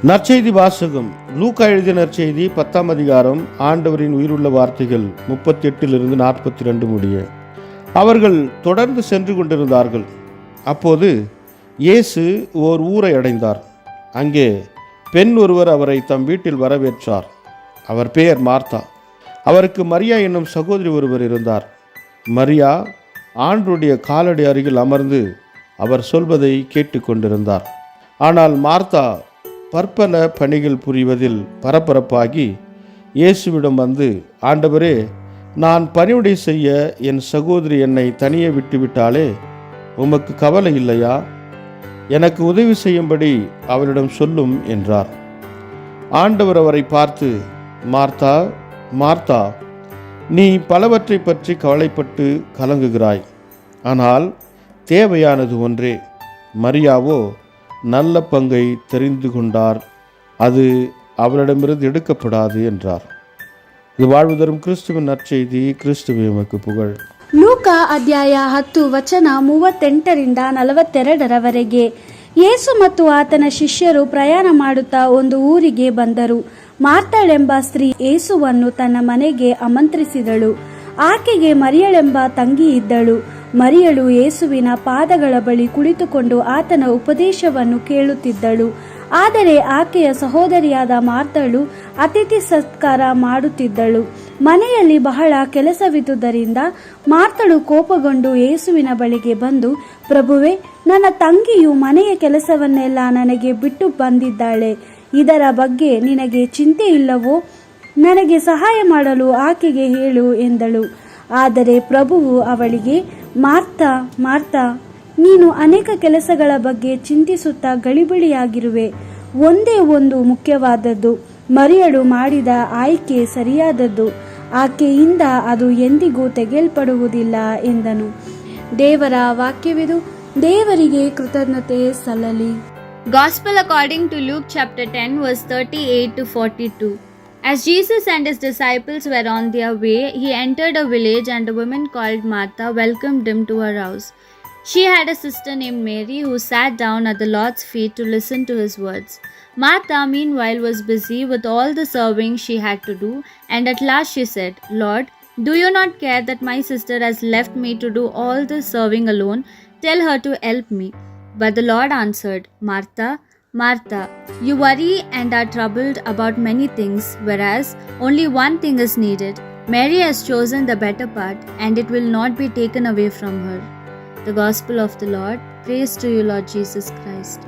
நற்செய்தி வாசகம். லூக்கா எழுதிய நற்செய்தி 10ஆம் அதிகாரம். ஆண்டவரின் உயிருள்ள வார்த்தைகள் 38 42 முடிய. அவர்கள் தொடர்ந்து சென்று கொண்டிருந்தார்கள். அப்போது இயேசு ஓர் ஊரை அடைந்தார். அங்கே பெண் ஒருவர் அவரை தம் வீட்டில் வரவேற்றார். அவர் பெயர் மார்த்தா. அவருக்கு மரியா என்னும் சகோதரி ஒருவர் இருந்தார். மரியா ஆண்டவருடைய காலடி அருகில் அமர்ந்து அவர் சொல்வதை கேட்டுக்கொண்டிருந்தார். ஆனால் மார்த்தா பற்பல பணிகள் புரிவதில் பரபரப்பாகி இயேசுவிடம் வந்து, ஆண்டவரே, நான் பணிவிடை செய்ய என் சகோதரி என்னை தனியே விட்டுவிட்டாலே உமக்கு கவலை இல்லையா? எனக்கு உதவி செய்யும்படி அவரிடம் சொல்லும் என்றார். ஆண்டவர் அவரை பார்த்து, மார்த்தா, மார்த்தா, நீ பலவற்றை பற்றி கவலைப்பட்டு கலங்குகிறாய். ஆனால் தேவையானது ஒன்றே. மரியாவோ நல்ல பங்கை தெரிந்து கொண்டார், அது அவரிடமிருந்து எடுக்கப்படாது என்றார். இது வாழ்வு தரும் கிறிஸ்துவின் நற்செய்தி. கிறிஸ்துவே உமக்கு புகழ். ಲೂಕ ಅಧ್ಯಾಯ 10 ವಚನ 38 42 ಯೇಸು ಮತ್ತು ಆತನ ಶಿಷ್ಯರು ಪ್ರಯಾಣ ಮಾಡುತ್ತಾ ಒಂದು ಊರಿಗೆ ಬಂದರು. ಮಾರ್ತಾಳೆಂಬ ಸ್ತ್ರೀ ಯೇಸುವನ್ನು ತನ್ನ ಮನೆಗೆ ಆಮಂತ್ರಿಸಿದಳು. ಆಕೆಗೆ ಮರಿಯಳೆಂಬ ತಂಗಿ ಇದ್ದಳು. ಮರಿಯಳು ಯೇಸುವಿನ ಪಾದಗಳ ಬಳಿ ಕುಳಿತುಕೊಂಡು ಆತನ ಉಪದೇಶವನ್ನು ಕೇಳುತ್ತಿದ್ದಳು. ಆದರೆ ಆಕೆಯ ಸಹೋದರಿಯಾದ ಮಾರ್ತಳು ಅತಿಥಿ ಸತ್ಕಾರ ಮಾಡುತ್ತಿದ್ದಳು. ಮನೆಯಲ್ಲಿ ಬಹಳ ಕೆಲಸವಿದ್ದುದರಿಂದ ಮಾರ್ತಳು ಕೋಪಗೊಂಡು ಯೇಸುವಿನ ಬಳಿಗೆ ಬಂದು, ಪ್ರಭುವೇ, ನನ್ನ ತಂಗಿಯು ಮನೆಯ ಕೆಲಸವನ್ನೆಲ್ಲ ನನಗೆ ಬಿಟ್ಟು ಬಂದಿದ್ದಾಳೆ. ಇದರ ಬಗ್ಗೆ ನಿನಗೆ ಚಿಂತೆ ಇಲ್ಲವೋ? ನನಗೆ ಸಹಾಯ ಮಾಡಲು ಆಕೆಗೆ ಹೇಳು ಎಂದಳು. ಆದರೆ ಪ್ರಭುವು ಅವಳಿಗೆ, ಮಾರ್ತಾ, ಮಾರ್ತಾ, ನೀನು ಅನೇಕ ಕೆಲಸಗಳ ಬಗ್ಗೆ ಚಿಂತಿಸುತ್ತಾ ಗಡಿಬಿಡಿಯಾಗಿರುವೆ. ಒಂದೇ ಒಂದು ಮುಖ್ಯವಾದದ್ದು. ಮರಿಯಳು ಮಾಡಿದ ಆಯ್ಕೆ ಸರಿಯಾದದ್ದು. ಆಕೆಯಿಂದ ಅದು ಎಂದಿಗೂ ತೆಗೆಯಲ್ಪಡುವುದಿಲ್ಲ ಎಂದನು. ದೇವರ ವಾಕ್ಯವಿದು. ದೇವರಿಗೆ ಕೃತಜ್ಞತೆ ಸಲ್ಲಲಿ. Gospel according to Luke chapter 10 verse 38 to 42. As Jesus and his disciples were on their way, he entered a village, and a woman called Martha welcomed him to her house. She had a sister named Mary who sat down at the Lord's feet to listen to his words. Martha, meanwhile, was busy with all the serving she had to do, and at last she said, Lord, do you not care that my sister has left me to do all this serving alone? Tell her to help me. But the Lord answered, Martha, Martha, you worry and are troubled about many things, whereas only one thing is needed. Mary has chosen the better part, and it will not be taken away from her. The Gospel of the Lord. Praise to you, Lord Jesus Christ.